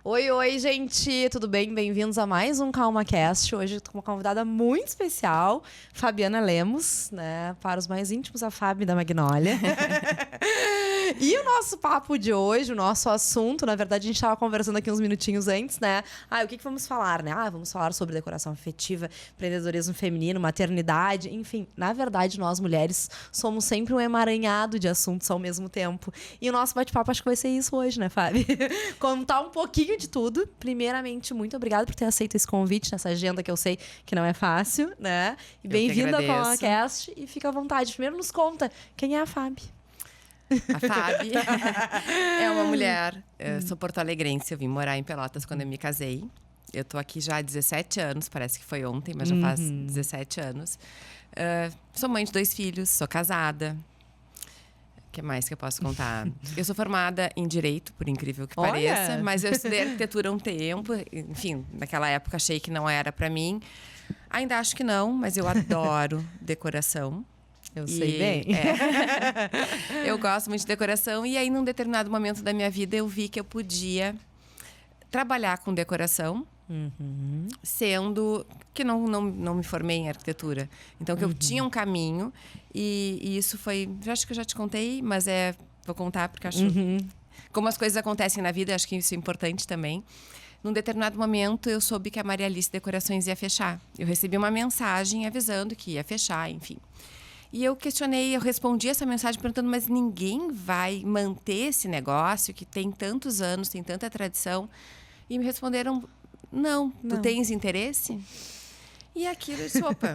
Oi, oi, gente, tudo bem? Bem-vindos a mais um CalmaCast. Hoje eu tô com uma convidada muito especial, Fabiana Lemos, né? Para os mais íntimos, a Fabi da Magnólia. E o nosso papo de hoje, o nosso assunto, na verdade, a gente estava conversando aqui uns minutinhos antes, né? O que vamos falar, né? Vamos falar sobre decoração afetiva, empreendedorismo feminino, maternidade, enfim. Na verdade, nós mulheres somos sempre um emaranhado de assuntos ao mesmo tempo. E o nosso bate-papo acho que vai ser isso hoje, né, Fabi? Contar um pouquinho de tudo. Primeiramente, muito obrigada por ter aceito esse convite nessa agenda que eu sei que não é fácil, né? E bem-vinda ao CalmaCast e fica à vontade. Primeiro nos conta quem é a Fabi. A Fabi é uma mulher, eu sou porto-alegrense, eu vim morar em Pelotas quando eu me casei. Eu tô aqui já há 17 anos, parece que foi ontem, mas já faz 17 anos. Sou mãe de 2 filhos, sou casada. O que mais que eu posso contar? Eu sou formada em Direito, por incrível que pareça, mas eu estudei arquitetura um tempo. Enfim, naquela época achei que não era pra mim. Ainda acho que não, mas eu adoro decoração. Eu sei bem. Eu gosto muito de decoração. E aí, num determinado momento da minha vida, eu vi que eu podia trabalhar com decoração, sendo que não me formei em arquitetura. Então, que eu tinha um caminho. E isso foi... Acho que eu já te contei, mas vou contar porque acho... Como as coisas acontecem na vida, acho que isso é importante também. Num determinado momento, eu soube que a Maria Alice Decorações ia fechar. Eu recebi uma mensagem avisando que ia fechar, enfim. E eu respondi essa mensagem perguntando, mas ninguém vai manter esse negócio que tem tantos anos, tem tanta tradição? E me responderam, não. Tu tens interesse? E aquilo, eu disse, opa.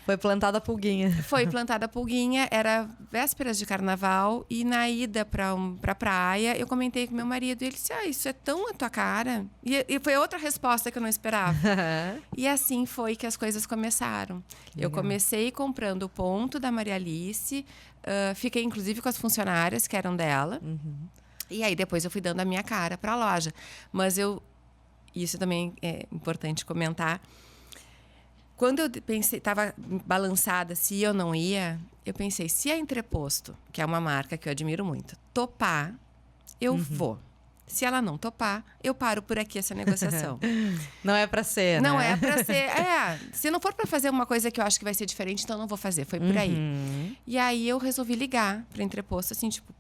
Foi plantada a pulguinha. Foi plantada a pulguinha, era vésperas de carnaval e na ida pra praia, eu comentei com meu marido e ele disse, isso é tão a tua cara. E foi outra resposta que eu não esperava. E assim foi que as coisas começaram. Eu comecei comprando o ponto da Maria Alice, fiquei inclusive com as funcionárias que eram dela. E aí depois eu fui dando a minha cara pra loja. Mas isso também é importante comentar. Quando eu pensei, estava balançada se ia ou não ia, eu pensei, se a Entreposto, que é uma marca que eu admiro muito, topar, eu vou. Se ela não topar, eu paro por aqui essa negociação. Não é pra ser, não né? é pra ser. Se não for pra fazer uma coisa que eu acho que vai ser diferente, então não vou fazer. Foi por aí. E aí eu resolvi ligar pra Entreposto, assim, tipo,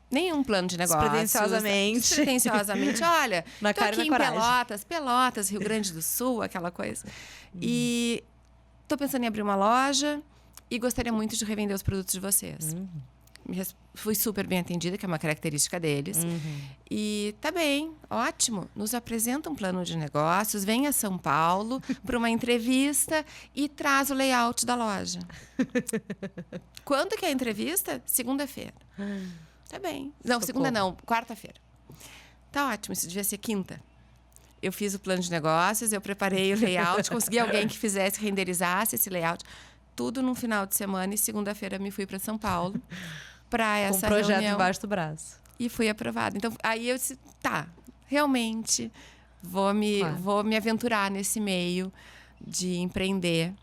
nenhum plano de negócio. Despretensiosamente. Olha, na tô aqui em Pelotas, Rio Grande do Sul, aquela coisa. E tô pensando em abrir uma loja e gostaria muito de revender os produtos de vocês. Fui super bem atendida, que é uma característica deles. E tá bem, ótimo. Nos apresenta um plano de negócios, vem a São Paulo para uma entrevista e traz o layout da loja. Quando que é a entrevista? Segunda-feira. Tá bem. Não, segunda não, quarta-feira. Tá ótimo, isso devia ser quinta. Eu fiz o plano de negócios, eu preparei o layout, consegui alguém que renderizasse esse layout. Tudo num final de semana e segunda-feira me fui para São Paulo para essa reunião. Com um projeto embaixo do braço. E fui aprovada. Então, aí eu disse, realmente vou me aventurar nesse meio de empreender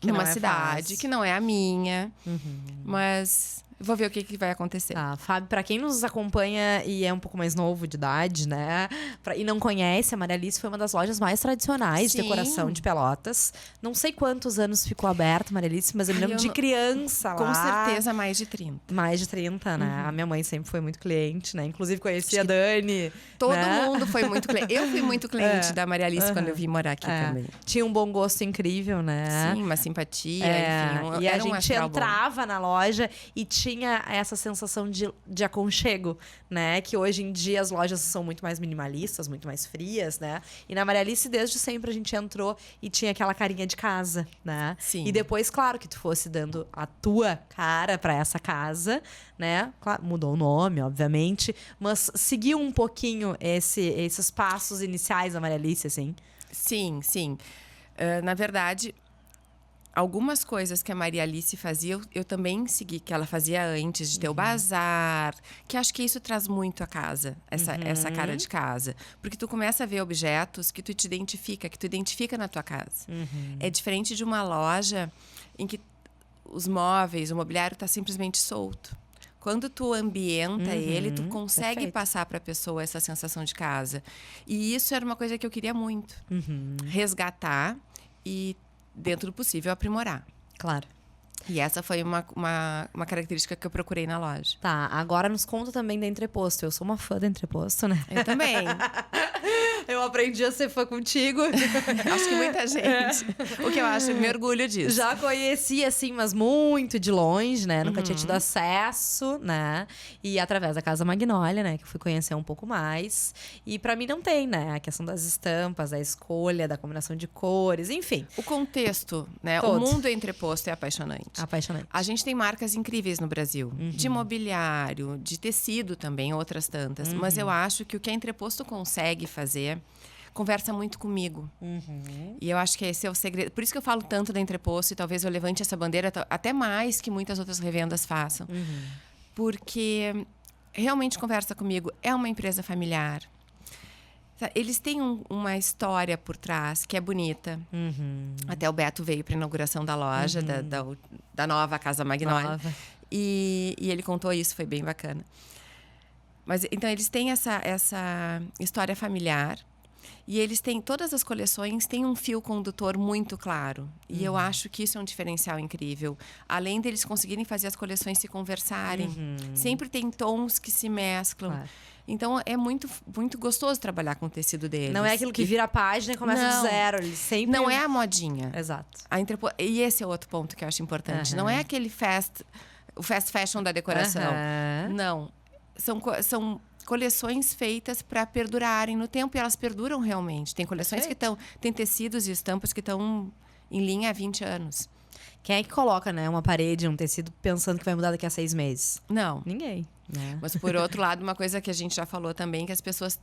numa cidade que não é a minha, mas... Vou ver o que vai acontecer. Fábio, pra quem nos acompanha e é um pouco mais novo de idade, né? E não conhece, a Maria Alice foi uma das lojas mais tradicionais de decoração de Pelotas. Não sei quantos anos ficou aberta a Maria Alice, mas eu me lembro de criança lá. Com certeza mais de 30. Mais de 30, né? A minha mãe sempre foi muito cliente, né? Inclusive conheci a Dani. Todo mundo foi muito cliente. Eu fui muito cliente da Maria Alice quando eu vim morar aqui também. Tinha um bom gosto incrível, né? Sim, uma simpatia, enfim. E a gente entrava na loja e tinha essa sensação de aconchego, né? Que hoje em dia as lojas são muito mais minimalistas, muito mais frias, né? E na Maria Alice, desde sempre, a gente entrou e tinha aquela carinha de casa, né? Sim. E depois, claro, que tu fosse dando a tua cara pra essa casa, né? Claro, mudou o nome, obviamente, mas seguiu um pouquinho esses passos iniciais da Maria Alice, assim? Sim. Na verdade... Algumas coisas que a Maria Alice fazia, eu também segui, que ela fazia antes de ter o bazar, que acho que isso traz muito a casa, essa cara de casa. Porque tu começa a ver objetos que tu identifica na tua casa. É diferente de uma loja em que os móveis, o mobiliário está simplesmente solto. Quando tu ambienta ele, tu consegue perfeito. passar para a pessoa essa sensação de casa. E isso era uma coisa que eu queria muito. Resgatar e, dentro do possível, aprimorar. Claro. E essa foi uma característica que eu procurei na loja. Tá, agora nos conta também da Entreposto. Eu sou uma fã da Entreposto, né? Eu também. Eu aprendi a ser fã contigo. Acho que muita gente. O que eu acho, me orgulho disso. Já conheci, assim, mas muito de longe, né? Nunca tinha tido acesso, né? E através da Casa Magnólia, né? Que eu fui conhecer um pouco mais. E pra mim não tem, né? A questão das estampas, da escolha, da combinação de cores, enfim. O contexto, né? Todo. O mundo Entreposto é apaixonante. Apaixonante. A gente tem marcas incríveis no Brasil. De mobiliário, de tecido também, outras tantas. Mas eu acho que o que a Entreposto consegue fazer conversa muito comigo. E eu acho que esse é o segredo. Por isso que eu falo tanto da Entreposto e talvez eu levante essa bandeira até mais que muitas outras revendas façam. Porque realmente conversa comigo. É uma empresa familiar. Eles têm uma história por trás que é bonita. Até o Beto veio para a inauguração da loja, da nova Casa Magnólia. E ele contou isso, foi bem bacana. Mas então eles têm essa história familiar. E eles têm, todas as coleções têm um fio condutor muito claro. E eu acho que isso é um diferencial incrível. Além deles conseguirem fazer as coleções se conversarem. Sempre tem tons que se mesclam. Claro. Então, é muito, muito gostoso trabalhar com o tecido deles. Não é aquilo que vira a página e começa do Não. zero. Eles sempre... Não é a modinha. Exato. E esse é outro ponto que eu acho importante. Não é aquele o fast fashion da decoração. Não. São coleções feitas para perdurarem no tempo e elas perduram realmente. Tem coleções que tem tecidos e estampas que estão em linha há 20 anos. Quem é que coloca, né, uma parede, um tecido, pensando que vai mudar daqui a 6 meses? Não. Ninguém. Né? Mas, por outro lado, uma coisa que a gente já falou também, que as pessoas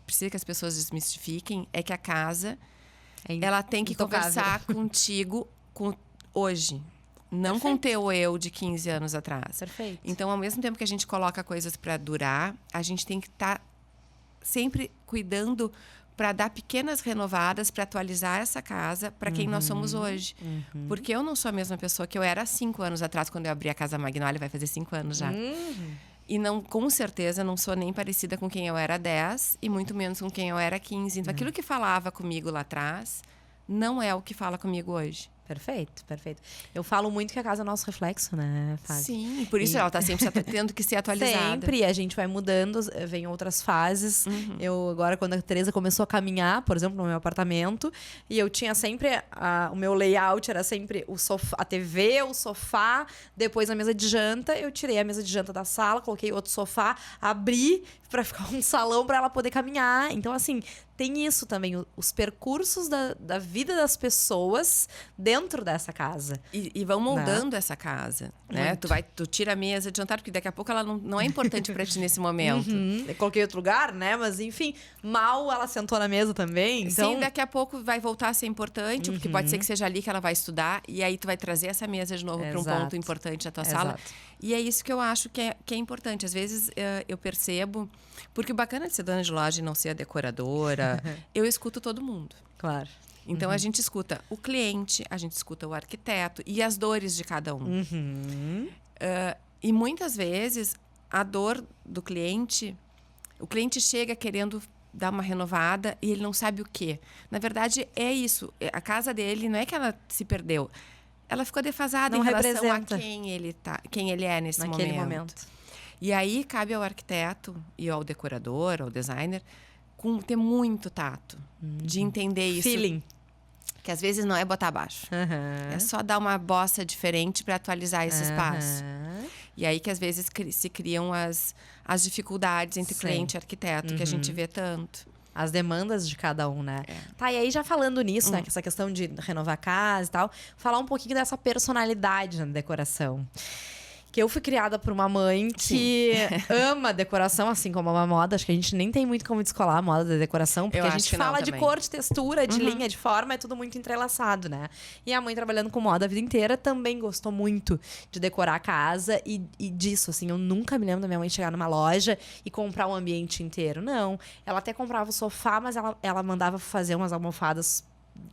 precisa que as pessoas desmistifiquem, é que a casa, ela tem que conversar contigo hoje. Não com o teu eu de 15 anos atrás. Perfeito. Então, ao mesmo tempo que a gente coloca coisas para durar, a gente tem que estar sempre cuidando para dar pequenas renovadas, para atualizar essa casa para quem nós somos hoje. Porque eu não sou a mesma pessoa que eu era há 5 anos atrás, quando eu abri a Casa Magnólia, vai fazer 5 anos já. E não, com certeza não sou nem parecida com quem eu era há 10 e muito menos com quem eu era há 15. Então, aquilo que falava comigo lá atrás não é o que fala comigo hoje. Perfeito, perfeito. Eu falo muito que a casa é nosso reflexo, né, Fábio? Sim, por isso ela está sempre tendo que ser atualizada. Sempre, a gente vai mudando, vem outras fases. Eu, agora, quando a Teresa começou a caminhar, por exemplo, no meu apartamento, e eu tinha sempre, o meu layout era sempre o sofá, a TV, o sofá, depois a mesa de janta. Eu tirei a mesa de janta da sala, coloquei outro sofá, abri para ficar um salão para ela poder caminhar. Então, assim, tem isso também, os percursos da vida das pessoas dentro dessa casa. E vão moldando essa casa, né? Tu tira a mesa de jantar, porque daqui a pouco ela não é importante para ti nesse momento. Eu coloquei outro lugar, né? Mas, enfim, mal ela sentou na mesa também. Então... Sim, daqui a pouco vai voltar a ser importante, porque pode ser que seja ali que ela vai estudar, e aí tu vai trazer essa mesa de novo para um ponto importante da tua sala. E é isso que eu acho que é importante. Às vezes eu percebo, porque o bacana de ser dona de loja e não ser a decoradora, eu escuto todo mundo. Claro. Então, a gente escuta o cliente, a gente escuta o arquiteto e as dores de cada um. E muitas vezes, a dor do cliente... O cliente chega querendo dar uma renovada e ele não sabe o quê. Na verdade, é isso. A casa dele, não é que ela se perdeu. Ela ficou defasada em relação a quem ele é naquele momento. E aí, cabe ao arquiteto e ao decorador, ao designer, ter muito tato. De entender isso. Feeling. Que às vezes não é botar abaixo. É só dar uma bossa diferente para atualizar esse espaço. E aí que às vezes se criam as dificuldades entre cliente e arquiteto, que a gente vê tanto. As demandas de cada um, né? Tá, e aí já falando nisso, né? Que essa questão de renovar a casa e tal, falar um pouquinho dessa personalidade na decoração. Que eu fui criada por uma mãe que ama decoração, assim como a moda. Acho que a gente nem tem muito como descolar a moda da decoração. Porque a gente fala de cor, de textura, de linha, de forma. É tudo muito entrelaçado, né? E a mãe, trabalhando com moda a vida inteira, também gostou muito de decorar a casa. E disso, assim, eu nunca me lembro da minha mãe chegar numa loja e comprar um ambiente inteiro. Não. Ela até comprava o sofá, mas ela mandava fazer umas almofadas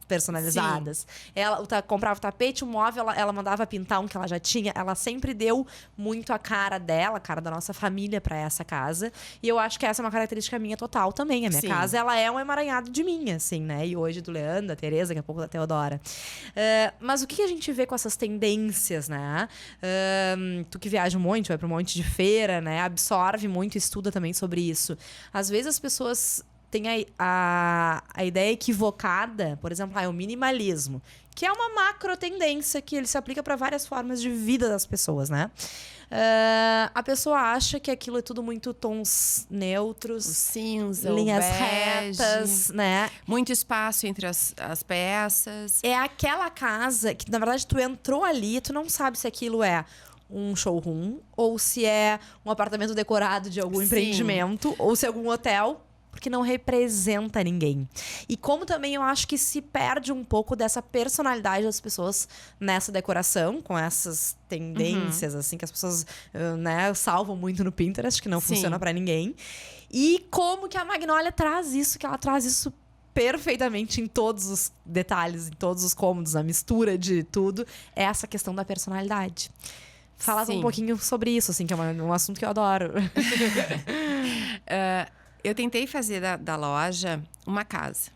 personalizadas. Ela comprava o tapete, o móvel, ela mandava pintar um que ela já tinha. Ela sempre deu muito a cara dela, a cara da nossa família pra essa casa. E eu acho que essa é uma característica minha total também. A minha casa, ela é um emaranhado de mim, assim, né? E hoje do Leandro, da Tereza, daqui a pouco da Teodora. Mas o que a gente vê com essas tendências, né? Tu que viaja um monte, vai pra um monte de feira, né? Absorve muito, estuda também sobre isso. Às vezes as pessoas têm a ideia equivocada, por exemplo, o minimalismo, que é uma macro tendência que ele se aplica para várias formas de vida das pessoas, né? A pessoa acha que aquilo é tudo muito tons neutros, o cinza, linhas o bege, retas, né? Muito espaço entre as peças. É aquela casa que, na verdade, tu entrou ali, tu não sabe se aquilo é um showroom, ou se é um apartamento decorado de algum empreendimento, ou se é algum hotel, porque não representa ninguém. E como também eu acho que se perde um pouco dessa personalidade das pessoas nessa decoração, com essas tendências, assim, que as pessoas né, salvam muito no Pinterest, que não funciona pra ninguém. E como que a Magnolia traz isso, que ela traz isso perfeitamente em todos os detalhes, em todos os cômodos, a mistura de tudo, é essa questão da personalidade. Fala um pouquinho sobre isso, assim, que é um assunto que eu adoro. Eu tentei fazer da loja uma casa.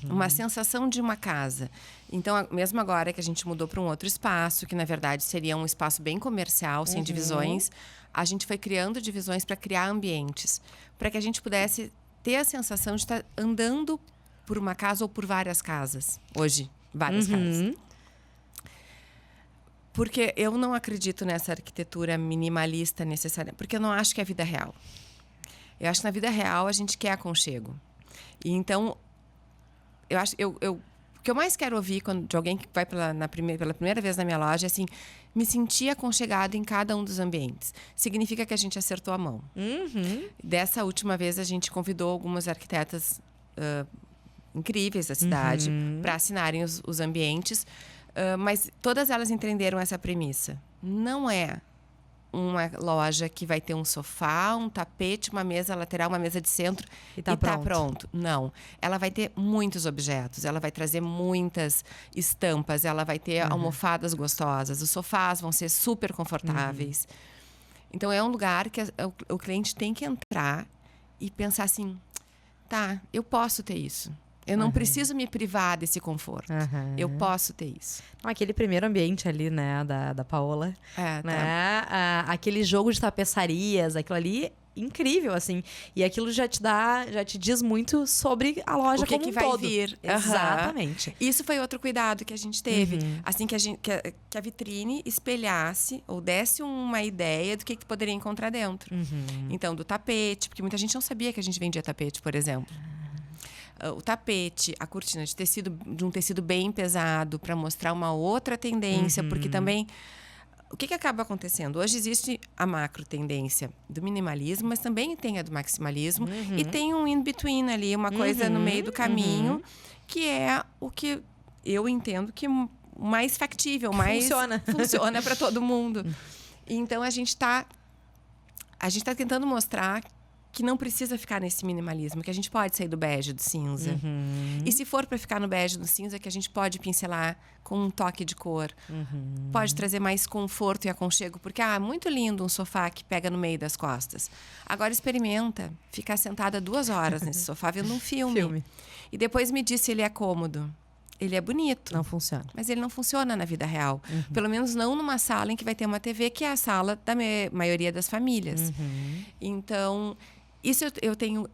Uma sensação de uma casa. Então, mesmo agora que a gente mudou para um outro espaço, que na verdade seria um espaço bem comercial, sem divisões, a gente foi criando divisões para criar ambientes. Para que a gente pudesse ter a sensação de estar andando por uma casa ou por várias casas. Hoje, várias casas. Porque eu não acredito nessa arquitetura minimalista necessária. Porque eu não acho que é a vida real. Eu acho que na vida real a gente quer aconchego. E então, eu acho, o que eu mais quero ouvir de alguém que vai pela primeira vez na minha loja é assim, me sentir aconchegado em cada um dos ambientes. Significa que a gente acertou a mão. Dessa última vez a gente convidou algumas arquitetas incríveis da cidade para assinarem os ambientes. Mas todas elas entenderam essa premissa. Não é uma loja que vai ter um sofá, um tapete, uma mesa lateral, uma mesa de centro e tá pronto. Não. Ela vai ter muitos objetos, ela vai trazer muitas estampas, ela vai ter almofadas gostosas, os sofás vão ser super confortáveis. Então, é um lugar que o cliente tem que entrar e pensar assim, tá, eu posso ter isso. Eu não preciso me privar desse conforto. Eu posso ter isso. Aquele primeiro ambiente ali, né, da Paola. Né? Aquele jogo de tapeçarias, aquilo ali, incrível, assim. E aquilo já te diz muito sobre a loja como um todo. O que vai vir. Exatamente. Isso foi outro cuidado que a gente teve. Assim, que a vitrine espelhasse ou desse uma ideia do que poderia encontrar dentro. Então, do tapete, porque muita gente não sabia que a gente vendia tapete, por exemplo. O tapete, a cortina de um tecido bem pesado para mostrar uma outra tendência, porque também o que acaba acontecendo? Hoje existe a macro tendência do minimalismo, mas também tem a do maximalismo e tem um in-between ali, uma coisa no meio do caminho, que é o que eu entendo que mais factível, mais funciona para todo mundo. Então a gente tá tentando mostrar que não precisa ficar nesse minimalismo, que a gente pode sair do bege, do cinza. E se for para ficar no bege, do cinza, que a gente pode pincelar com um toque de cor. Pode trazer mais conforto e aconchego, porque muito lindo um sofá que pega no meio das costas. Agora experimenta ficar sentada 2 horas nesse sofá vendo um filme. E depois me diz se ele é cômodo. Ele é bonito. Não funciona. Mas ele não funciona na vida real. Pelo menos não numa sala em que vai ter uma TV, que é a sala da maioria das famílias. Então, isso eu tenho,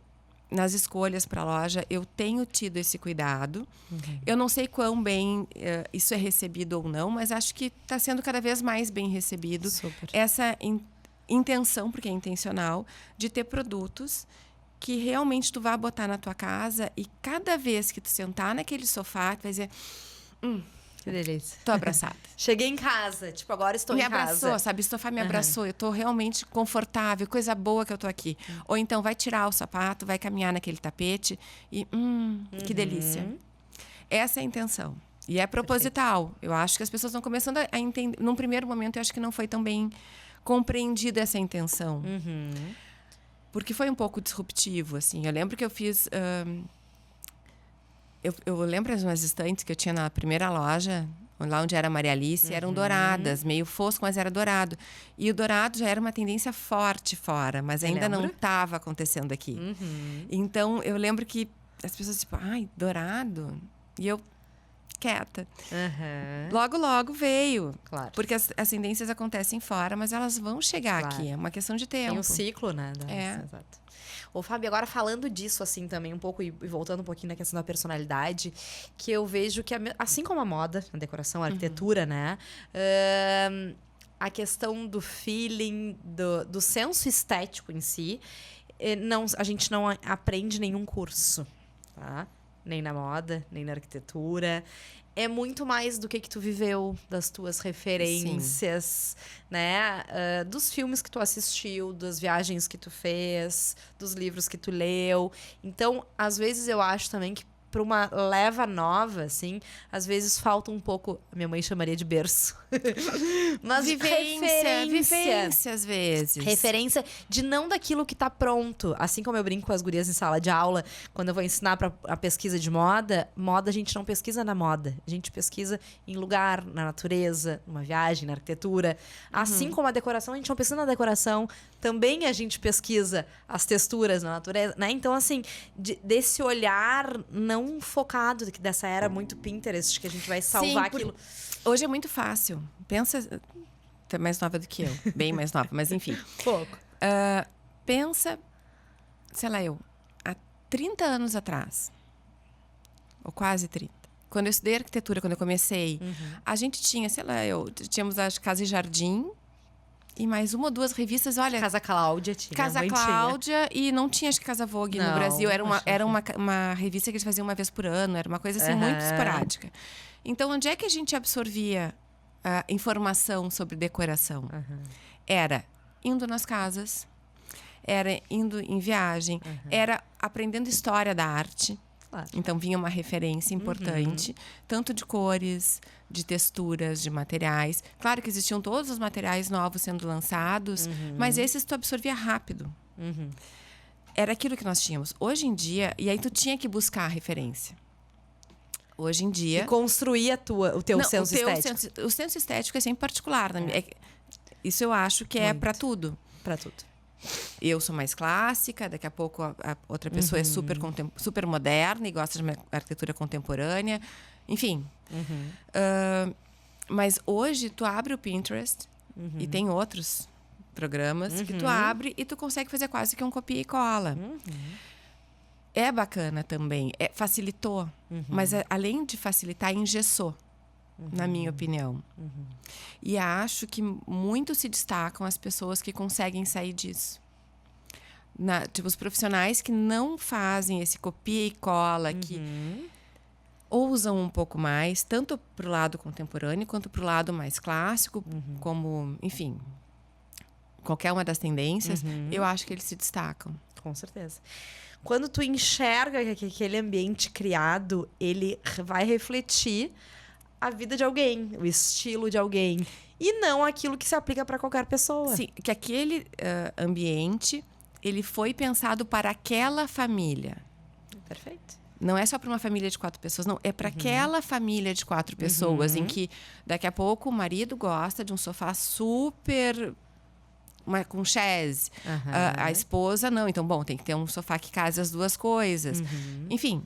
nas escolhas para a loja, eu tenho tido esse cuidado. Eu não sei quão bem isso é recebido ou não, mas acho que está sendo cada vez mais bem recebido. Super. Essa intenção, porque é intencional, de ter produtos que realmente tu vai botar na tua casa e cada vez que tu sentar naquele sofá, tu vai dizer... Que delícia. Tô abraçada. Cheguei em casa. Tipo, agora estou em casa. Me abraçou, sabe? O sofá me abraçou. Eu tô realmente confortável. Coisa boa que eu tô aqui. Ou então vai tirar o sapato, vai caminhar naquele tapete e... que delícia. Essa é a intenção. E é proposital. Perfeito. Eu acho que as pessoas estão começando a entender... Num primeiro momento, eu acho que não foi tão bem compreendida essa intenção. Porque foi um pouco disruptivo, assim. Eu lembro que eu fiz... Eu lembro de umas estantes que eu tinha na primeira loja, lá onde era a Maria Alice, eram douradas, meio fosco, mas era dourado. E o dourado já era uma tendência forte fora, mas ainda não estava acontecendo aqui. Então, eu lembro que as pessoas, tipo, ai, dourado? E eu, quieta. Logo, logo veio. Claro. Porque as tendências acontecem fora, mas elas vão chegar aqui. É uma questão de tempo. Tem um ciclo, né? Exato. Ô, Fábio, agora falando disso, assim, também um pouco, e voltando um pouquinho na questão da personalidade, que eu vejo que, assim como a moda, a decoração, a arquitetura, né? A questão do feeling, do senso estético em si, a gente não aprende nenhum curso, tá? Nem na moda, nem na arquitetura. É muito mais do que tu viveu, das tuas referências, né? Dos filmes que tu assistiu, das viagens que tu fez, dos livros que tu leu. Então, às vezes eu acho também que para uma leva nova, assim, às vezes falta um pouco, a minha mãe chamaria de berço. Mas vivência às vezes. Referência de não daquilo que tá pronto. Assim como eu brinco com as gurias em sala de aula, quando eu vou ensinar para a pesquisa de moda, moda a gente não pesquisa na moda. A gente pesquisa em lugar, na natureza, numa viagem, na arquitetura. Assim como a decoração, a gente não pesquisa na decoração. Também a gente pesquisa as texturas na natureza, né? Então, assim, desse olhar não focado, dessa era muito Pinterest, que a gente vai salvar aquilo. Hoje é muito fácil. Pensa... Tu é mais nova do que eu. Bem mais nova, mas enfim. Pouco. Pensa, sei lá, há 30 anos atrás, ou quase 30, quando eu estudei arquitetura, quando eu comecei, a gente tinha, sei lá, tínhamos a Casa e Jardim e mais uma ou duas revistas, olha... Casa Cláudia tinha. Casa Cláudia e não tinha, acho que Casa Vogue no Brasil. Era uma revista que eles faziam uma vez por ano, era uma coisa assim muito esporádica. Então, onde é que a gente absorvia a informação sobre decoração? Era indo nas casas, era indo em viagem, era aprendendo história da arte. Claro. Então, vinha uma referência importante, tanto de cores, de texturas, de materiais. Claro que existiam todos os materiais novos sendo lançados, mas esses tu absorvia rápido. Era aquilo que nós tínhamos. Hoje em dia, e aí tu tinha que buscar a referência. Hoje em dia... E construir o teu senso estético. O senso estético é sempre particular. Isso eu acho que é para tudo. Para tudo. Eu sou mais clássica, daqui a pouco a outra pessoa é super moderna e gosta de arquitetura contemporânea. Enfim. Mas hoje tu abre o Pinterest e tem outros programas que tu abre e tu consegue fazer quase que um copia e cola. É bacana também, facilitou, mas além de facilitar, engessou, na minha opinião. E acho que muito se destacam as pessoas que conseguem sair disso. Tipo, os profissionais que não fazem esse copia e cola, que ousam um pouco mais, tanto para o lado contemporâneo quanto para o lado mais clássico, como, enfim, qualquer uma das tendências, eu acho que eles se destacam. Com certeza. Quando tu enxerga que aquele ambiente criado, ele vai refletir a vida de alguém, o estilo de alguém. E não aquilo que se aplica para qualquer pessoa. Sim, que aquele ambiente, ele foi pensado para aquela família. Perfeito. Não é só para uma família de 4 pessoas, não. É para aquela família de 4 pessoas, em que daqui a pouco o marido gosta de um sofá super... com chaise. A esposa, não. Então, bom, tem que ter um sofá que case as duas coisas. Enfim,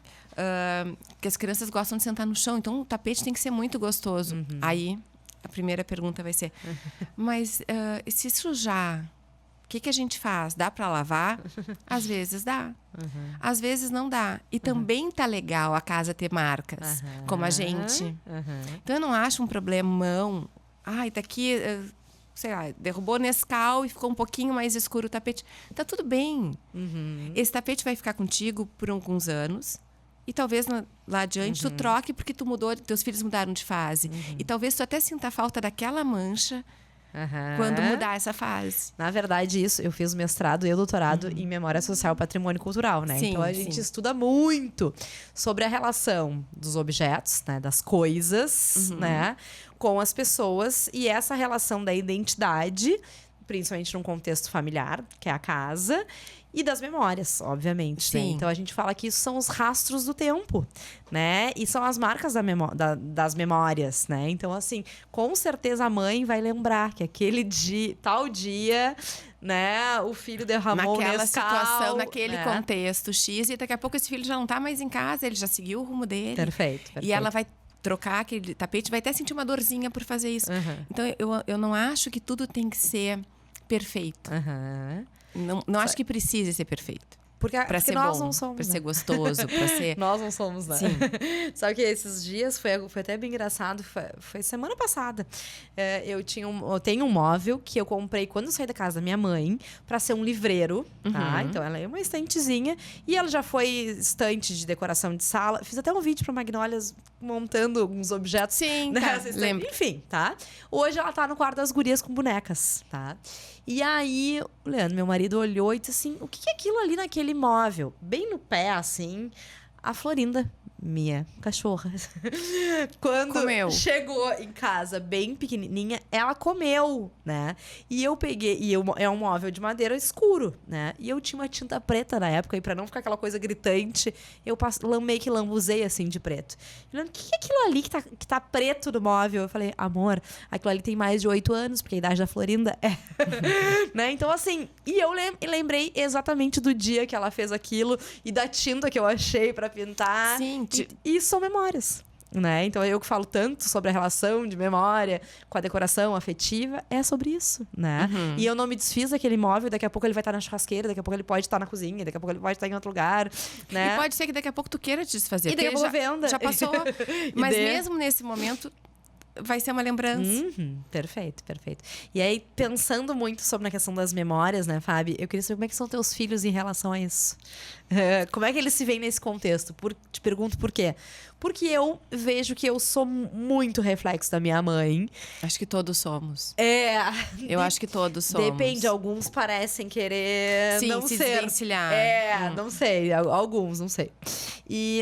que as crianças gostam de sentar no chão. Então, o tapete tem que ser muito gostoso. Aí, a primeira pergunta vai ser... Mas, e se sujar, o que a gente faz? Dá para lavar? Às vezes dá. Às vezes não dá. E também tá legal a casa ter marcas, como a gente. Então, eu não acho um problemão. Ai, tá aqui... sei lá, derrubou Nescau e ficou um pouquinho mais escuro o tapete. Tá tudo bem. Esse tapete vai ficar contigo por alguns anos. E talvez lá adiante tu troque porque tu mudou, teus filhos mudaram de fase. E talvez tu até sinta falta daquela mancha quando mudar essa fase. Na verdade, eu fiz mestrado e doutorado em Memória Social e Patrimônio Cultural, né? Sim, então a gente estuda muito sobre a relação dos objetos, né? Das coisas, né? Com as pessoas. E essa relação da identidade principalmente num contexto familiar, que é a casa, e das memórias, obviamente. Né? Sim. Então a gente fala que isso são os rastros do tempo, né? E são as marcas das memórias, né? Então, assim, com certeza a mãe vai lembrar que aquele dia, tal dia, né, o filho derramou naquela Nescau, situação, naquele né? contexto X, e daqui a pouco esse filho já não tá mais em casa, ele já seguiu o rumo dele. Perfeito. E ela vai trocar aquele tapete, vai até sentir uma dorzinha por fazer isso. Então, eu não acho que tudo tem que ser perfeito. Não acho que precise ser perfeito. Porque ser nós não somos, pra né? ser gostoso, pra ser... Nós não somos, né? Sim. Sabe que esses dias foi até bem engraçado, foi semana passada. Eu tenho um móvel que eu comprei quando eu saí da casa da minha mãe pra ser um livreiro, tá? Então ela é uma estantezinha e ela já foi estante de decoração de sala. Fiz até um vídeo pra Magnólias montando alguns objetos. Sim, né? tá, lembro. Enfim, tá? Hoje ela tá no quarto das gurias com bonecas, tá? E aí, o Leandro, meu marido, olhou e disse assim, o que é aquilo ali naquele móvel? Bem no pé, assim, a Florinda, minha cachorra. Quando comeu. Chegou em casa bem pequenininha, ela comeu, né? E eu peguei, é um móvel de madeira escuro, né? E eu tinha uma tinta preta na época, e pra não ficar aquela coisa gritante, eu meio que lambuzei assim de preto. Ele falou, o que é aquilo ali que tá preto no móvel? Eu falei, amor, aquilo ali tem mais de 8 anos, porque a idade da Florinda é. Né? Então, assim, e eu lembrei exatamente do dia que ela fez aquilo e da tinta que eu achei pra pintar. Sim. E são memórias. Né? Então, eu que falo tanto sobre a relação de memória com a decoração afetiva, é sobre isso, né? E eu não me desfiz daquele móvel, daqui a pouco ele vai estar na churrasqueira, daqui a pouco ele pode estar na cozinha, daqui a pouco ele pode estar em outro lugar, né? E pode ser que daqui a pouco tu queira te desfazer. E daqui a pouco venda. Já passou. Mas mesmo nesse momento, vai ser uma lembrança. Perfeito, perfeito. E aí, pensando muito sobre a questão das memórias, né, Fábio? Eu queria saber como é que são teus filhos em relação a isso. Como é que eles se veem nesse contexto? Te pergunto por quê. Porque eu vejo que eu sou muito reflexo da minha mãe. Acho que todos somos. Eu acho que todos somos. Depende, alguns parecem querer Sim, não se ser. desvencilhar. Não sei, alguns, não sei.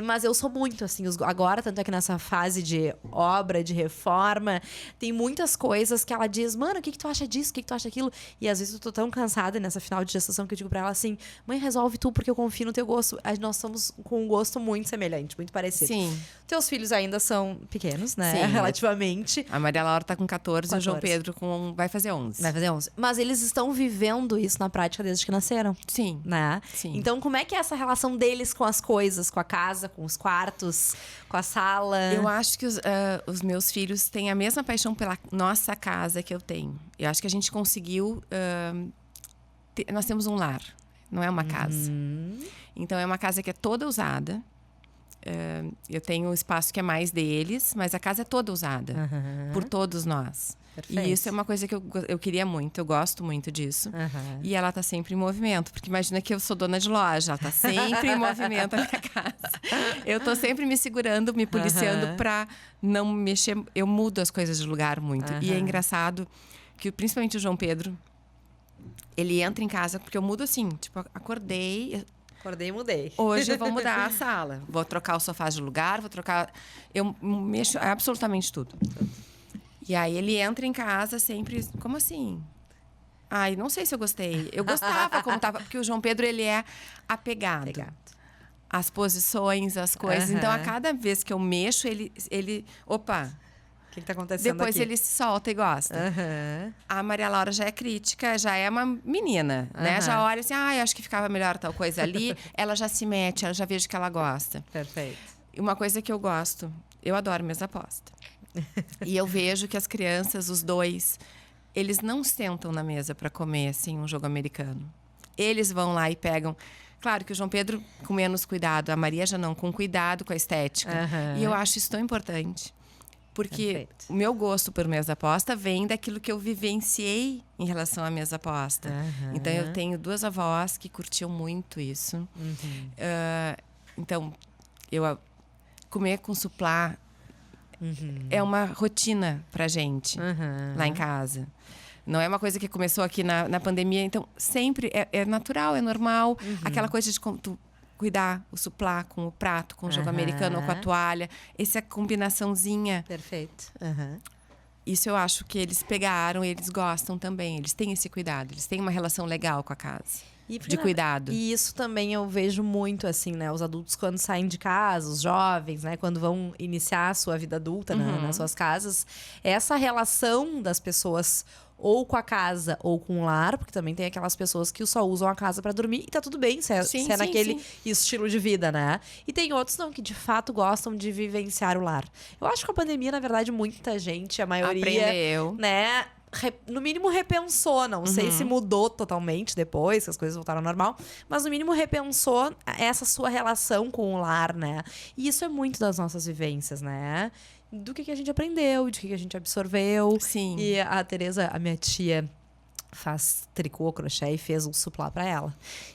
Mas eu sou muito, assim, agora, tanto é que nessa fase de obra, de reforma, tem muitas coisas que ela diz, mano, o que tu acha disso? O que tu acha daquilo? E às vezes eu tô tão cansada nessa final de gestação que eu digo pra ela assim, mãe, resolve tu, porque eu confio no teu gosto. Nós somos com um gosto muito semelhante, muito parecido. Sim. Teus filhos ainda são pequenos, né? Sim. Relativamente. A Maria Laura tá com 14 e o João 14. Pedro vai fazer 11. Vai fazer 11. Mas eles estão vivendo isso na prática desde que nasceram. Sim. Né? Sim. Então, como é que é essa relação deles com as coisas, com a casa, com os quartos, com a sala? Eu acho que os meus filhos têm a mesma paixão pela nossa casa que eu tenho. Eu acho que a gente conseguiu... nós temos um lar, não é uma casa. Então, é uma casa que é toda usada. Eu tenho um espaço que é mais deles, mas a casa é toda usada por todos nós. Perfeito. E isso é uma coisa que eu queria muito, eu gosto muito disso. E ela tá sempre em movimento, porque imagina que eu sou dona de loja, ela tá sempre em movimento a minha casa. Eu tô sempre me segurando, me policiando pra não mexer, eu mudo as coisas de lugar muito. E é engraçado que principalmente o João Pedro, ele entra em casa, porque eu mudo assim, tipo, acordei e mudei. Hoje eu vou mudar a sala. Vou trocar o sofá de lugar, vou trocar... Eu mexo absolutamente tudo. E aí ele entra em casa sempre... Como assim? Ai, não sei se eu gostei. Eu gostava como tava... Porque o João Pedro, ele é apegado. As posições, as coisas. Então, a cada vez que eu mexo, ele... Opa! O que tá acontecendo Depois aqui? ele se solta e gosta. A Maria Laura já é crítica, já é uma menina, né? Já olha assim, acho que ficava melhor tal coisa ali. Ela já se mete, ela já vejo que ela gosta. Perfeito. E uma coisa que eu gosto, eu adoro mesa aposta. E eu vejo que as crianças, os dois, eles não sentam na mesa para comer, assim, um jogo americano. Eles vão lá e pegam... Claro que o João Pedro com menos cuidado, a Maria já não, com cuidado com a estética. E eu acho isso tão importante. Porque Perfeito. o meu gosto por mesa aposta vem daquilo que eu vivenciei em relação à mesa aposta. Então, eu tenho 2 avós que curtiam muito isso. Então, comer com suplá é uma rotina pra gente lá em casa. Não é uma coisa que começou aqui na pandemia. Então, sempre é natural, é normal. Aquela coisa de tu cuidar o suplá com o prato, com o jogo americano ou com a toalha. Essa combinaçãozinha. Perfeito. isso eu acho que eles pegaram e eles gostam também. Eles têm esse cuidado, eles têm uma relação legal com a casa. De cuidado. E isso também eu vejo muito, assim, né? Os adultos quando saem de casa, os jovens, né? Quando vão iniciar a sua vida adulta, né, nas suas casas. Essa relação das pessoas ou com a casa ou com o lar, porque também tem aquelas pessoas que só usam a casa para dormir e tá tudo bem se é naquele estilo de vida, né? E tem outros não, que de fato gostam de vivenciar o lar. Eu acho que com a pandemia, na verdade, muita gente, a maioria, aprendeu, né? No mínimo repensou, não sei se mudou totalmente depois, que as coisas voltaram ao normal, mas no mínimo repensou essa sua relação com o lar, né? E isso é muito das nossas vivências, né? Do que a gente aprendeu, de que a gente absorveu. Sim. E a Tereza, a minha tia, faz tricô, crochê e fez um suplá pra ela.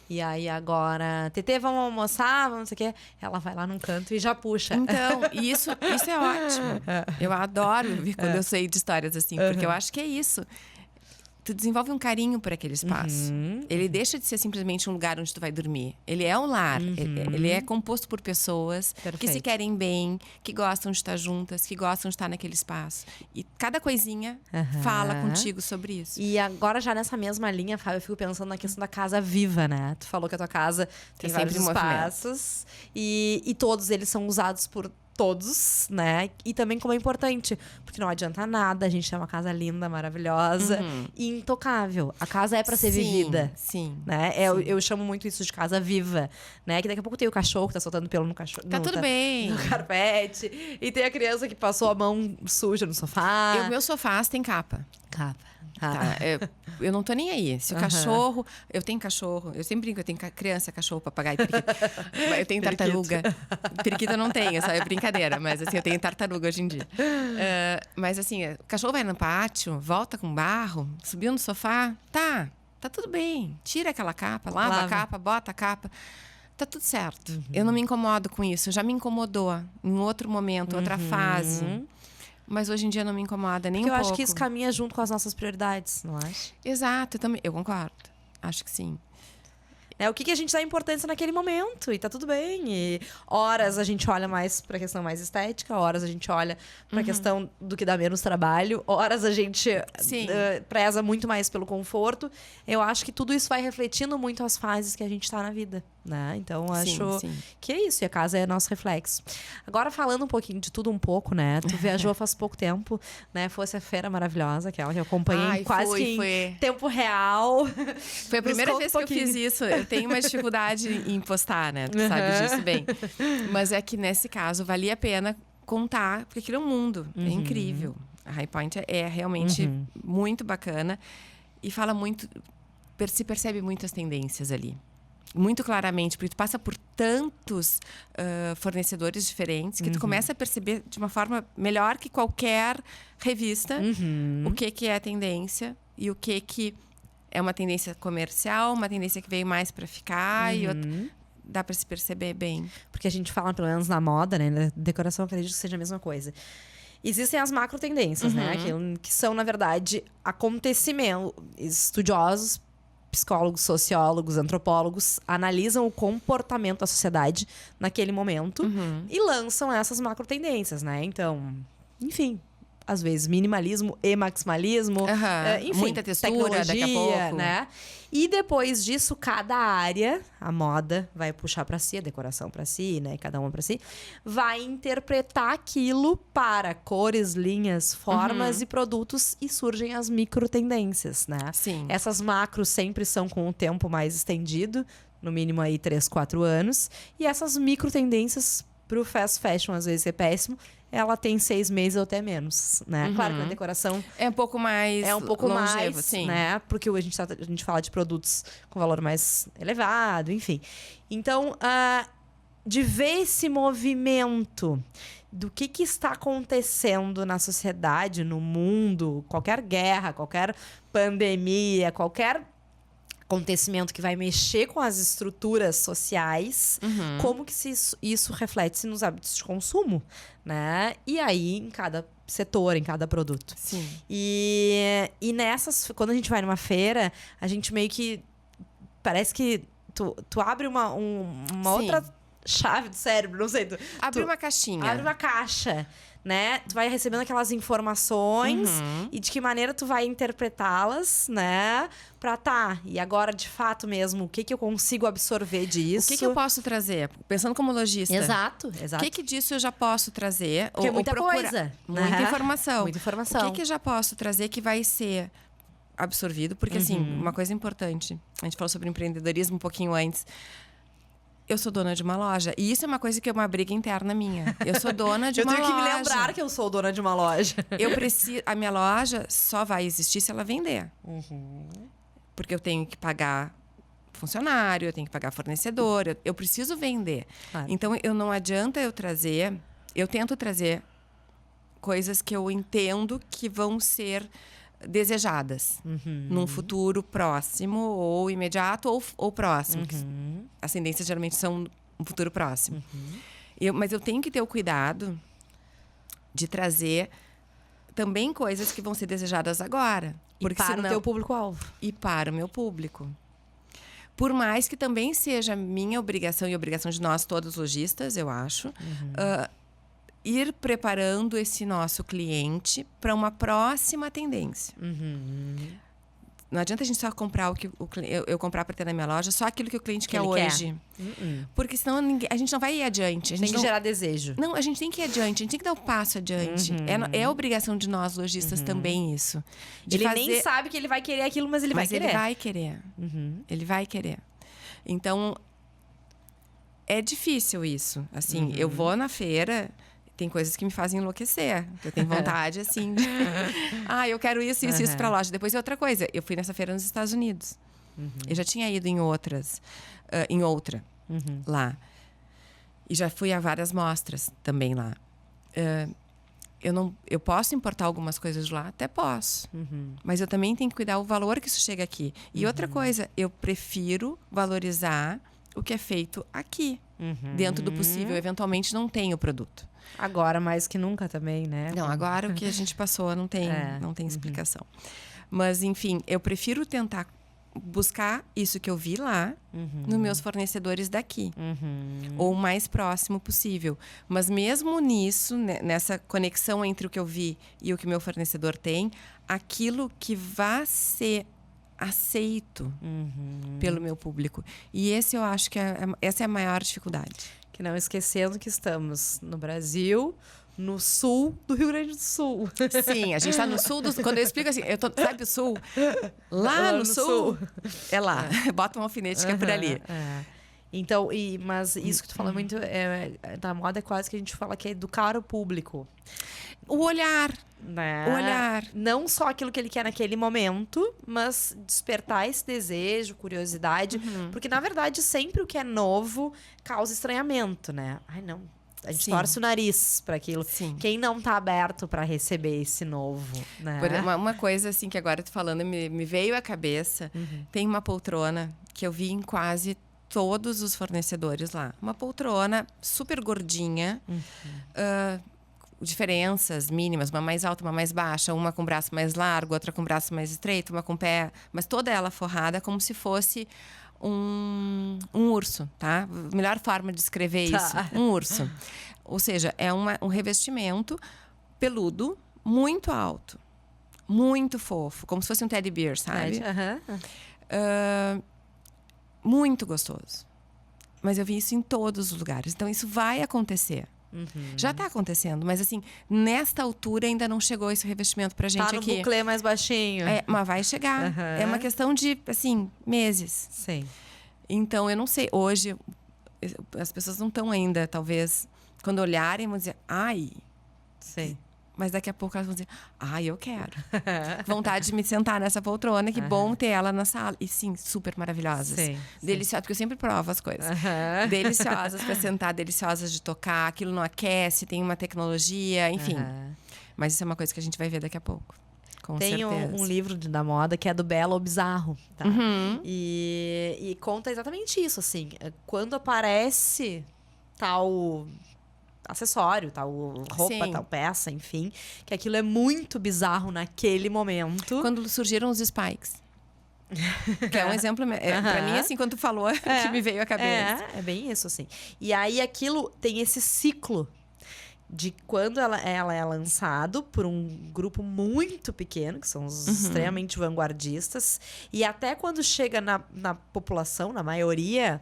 E aí agora, Tetê, vamos almoçar, vamos não sei o quê. Ela vai lá num canto e já puxa. Então, isso é ótimo. Eu adoro ver quando eu sei de histórias assim, porque eu acho que é isso. Tu desenvolve um carinho por aquele espaço. Ele deixa de ser simplesmente um lugar onde tu vai dormir. Ele é um lar. Ele é composto por pessoas que se querem bem, que gostam de estar juntas, que gostam de estar naquele espaço. E cada coisinha fala contigo sobre isso. E agora, já nessa mesma linha, Fábio, eu fico pensando na questão da casa viva, né? Tu falou que a tua casa tem vários espaços. E todos eles são usados por todos, né? E também como é importante, porque não adianta nada a gente ter uma casa linda, maravilhosa e intocável. A casa é pra ser vivida. Sim. Né? Eu chamo muito isso de casa viva, né? Que daqui a pouco tem o cachorro que tá soltando pelo no cachorro. Tá tudo bem. No carpete. E tem a criança que passou a mão suja no sofá. E o meu sofá tem capa. Capa. Tá, eu não tô nem aí. Se o cachorro... Eu tenho cachorro. Eu sempre brinco, eu tenho criança, cachorro, papagaio, periquito. Eu tenho tartaruga. Periquito eu não tenho, só é brincadeira. Mas assim, eu tenho tartaruga hoje em dia. Mas assim, o cachorro vai no pátio, volta com barro, subiu no sofá. Tá tudo bem. Tira aquela capa, lava a capa, bota a capa. Tá tudo certo. Eu não me incomodo com isso. Já me incomodou em outro momento, outra fase. Mas hoje em dia não me incomoda nem um pouco. Porque eu acho que isso caminha junto com as nossas prioridades, não acha? Exato, eu concordo. Acho que sim. O que a gente dá importância naquele momento, e tá tudo bem. E horas a gente olha mais pra questão mais estética, horas a gente olha pra questão do que dá menos trabalho, horas a gente preza muito mais pelo conforto. Eu acho que tudo isso vai refletindo muito as fases que a gente tá na vida, né? Então, acho que é isso, e a casa é nosso reflexo. Agora, falando um pouquinho de tudo um pouco, né? Tu viajou faz pouco tempo, né? Fosse a Feira Maravilhosa, aquela que eu acompanhei em tempo real. Foi a primeira vez que eu fiz isso. Eu tenho uma dificuldade em postar, né? Tu sabe disso bem. Mas é que, nesse caso, valia a pena contar, porque aquilo é um mundo. É incrível. A High Point é realmente muito bacana. E fala muito... Se percebe muitas tendências ali. Muito claramente, porque tu passa por tantos fornecedores diferentes que tu começa a perceber de uma forma melhor que qualquer revista o que é a tendência e o que é uma tendência comercial, uma tendência que veio mais para ficar e outra, dá para se perceber bem. Porque a gente fala, pelo menos na moda, né? Na decoração, eu acredito que seja a mesma coisa. Existem as macro tendências, né? Que são, na verdade, acontecimentos. Estudiosos, psicólogos, sociólogos, antropólogos analisam o comportamento da sociedade naquele momento e lançam essas macro tendências, né? Então, enfim, às vezes minimalismo e maximalismo, enfim, muita textura daqui a pouco, né? E depois disso, cada área, a moda vai puxar para si, a decoração para si, né? Cada uma para si, vai interpretar aquilo para cores, linhas, formas e produtos, e surgem as micro tendências, né? Sim. Essas macros sempre são com o tempo mais estendido, no mínimo aí 3, 4 anos, e essas micro tendências pro fast fashion às vezes é péssimo. Ela tem 6 meses ou até menos, né? Claro que na decoração... É um pouco mais longevo, mais, sim. né? Porque a gente fala de produtos com valor mais elevado, enfim. Então, de ver esse movimento do que está acontecendo na sociedade, no mundo, qualquer guerra, qualquer pandemia, qualquer acontecimento que vai mexer com as estruturas sociais, como que isso reflete-se nos hábitos de consumo, né? E aí, em cada setor, em cada produto. Sim. E nessas... Quando a gente vai numa feira, a gente meio que... Parece que tu abre uma outra chave do cérebro, não sei. Abre uma caixinha. Abre uma caixa, né? Tu vai recebendo aquelas informações e de que maneira tu vai interpretá-las, né? E agora, de fato mesmo, o que eu consigo absorver disso? O que eu posso trazer? Pensando como lojista. Exato. O que disso eu já posso trazer? Porque é muita coisa. Muita informação. Muita informação. O que eu já posso trazer que vai ser absorvido? Porque, assim, uma coisa importante. A gente falou sobre empreendedorismo um pouquinho antes. Eu sou dona de uma loja. E isso é uma coisa que é uma briga interna minha. Eu sou dona de uma loja. Eu tenho que me lembrar que eu sou dona de uma loja. A minha loja só vai existir se ela vender. Porque eu tenho que pagar funcionário, eu tenho que pagar fornecedor, eu preciso vender. Claro. Então, não adianta eu trazer... Eu tento trazer coisas que eu entendo que vão ser desejadas num futuro próximo ou imediato ou próximo. As tendências geralmente são um futuro próximo. Mas eu tenho que ter o cuidado de trazer também coisas que vão ser desejadas agora. Porque para o teu público-alvo. E para o meu público. Por mais que também seja minha obrigação e obrigação de nós todos lojistas, eu acho, ir preparando esse nosso cliente para uma próxima tendência. Não adianta a gente só comprar eu comprar para ter na minha loja só aquilo que o cliente quer hoje. Porque senão a gente não vai ir adiante. A gente tem que gerar desejo. Não, a gente tem que ir adiante, a gente tem que dar o passo adiante. É obrigação de nós, lojistas, também isso. Ele nem sabe que ele vai querer aquilo, mas ele vai querer. Ele vai querer. Ele vai querer. Então, é difícil isso. Assim, eu vou na feira... Tem coisas que me fazem enlouquecer. Eu tenho vontade, assim, de... eu quero isso pra loja. Depois é outra coisa. Eu fui nessa feira nos Estados Unidos. Eu já tinha ido em outra lá. E já fui a várias mostras também lá. Eu posso importar algumas coisas de lá? Até posso. Mas eu também tenho que cuidar o valor que isso chega aqui. E outra coisa, eu prefiro valorizar o que é feito aqui. Dentro do possível. Eventualmente não tem o produto. Agora mais que nunca também, né? Não, agora o que a gente passou não tem explicação. Mas, enfim, eu prefiro tentar buscar isso que eu vi lá nos meus fornecedores daqui. Ou o mais próximo possível. Mas mesmo nisso, nessa conexão entre o que eu vi e o que o meu fornecedor tem, aquilo que vai ser aceito pelo meu público. E esse eu acho que essa é a maior dificuldade. Que não esquecendo que estamos no Brasil, no sul do Rio Grande do Sul. Sim, a gente está no sul do... Quando eu explico assim, sabe o sul? Lá no sul. É lá. Bota um alfinete que é por ali. Então, mas isso que tu fala muito da moda é quase que a gente fala que é educar o público. O olhar. Né? O olhar. Não só aquilo que ele quer naquele momento, mas despertar esse desejo, curiosidade. Porque, na verdade, sempre o que é novo causa estranhamento, né? Ai, não. A gente torce o nariz para aquilo. Sim. Quem não tá aberto para receber esse novo, né? Uma coisa, assim, que agora eu tô falando, me veio à cabeça. Tem uma poltrona que eu vi em quase todos os fornecedores lá. Uma poltrona super gordinha. Diferenças mínimas, uma mais alta, uma mais baixa, uma com braço mais largo, outra com braço mais estreito, uma com pé, mas toda ela forrada como se fosse um urso, tá? Melhor forma de descrever isso, um urso. Ou seja, é um revestimento peludo, muito alto, muito fofo, como se fosse um teddy bear, sabe? Muito gostoso. Mas eu vi isso em todos os lugares, então isso vai acontecer. Já está acontecendo, mas assim, nesta altura ainda não chegou esse revestimento pra gente aqui. Tá no buclê mais baixinho. Mas vai chegar. É uma questão de, assim, meses. Sim. Então, eu não sei. Hoje, as pessoas não estão ainda, talvez, quando olharem, vão dizer, ai. Sim. Mas daqui a pouco elas vão dizer, eu quero. Vontade de me sentar nessa poltrona, que bom ter ela na sala. E sim, super maravilhosas. Deliciosas, porque eu sempre provo as coisas. Deliciosas para sentar, deliciosas de tocar. Aquilo não aquece, tem uma tecnologia, enfim. Mas isso é uma coisa que a gente vai ver daqui a pouco. Tem um livro da moda que é do Belo ou Bizarro, tá? E conta exatamente isso, assim. Quando aparece tal acessório, tal roupa, tal peça, enfim. Que aquilo é muito bizarro naquele momento. Quando surgiram os spikes. Que é um exemplo... Pra mim, assim, quando tu falou, que me veio à cabeça. É bem isso, assim. E aí, aquilo tem esse ciclo de quando ela é lançado por um grupo muito pequeno, que são os extremamente vanguardistas, e até quando chega na população, na maioria,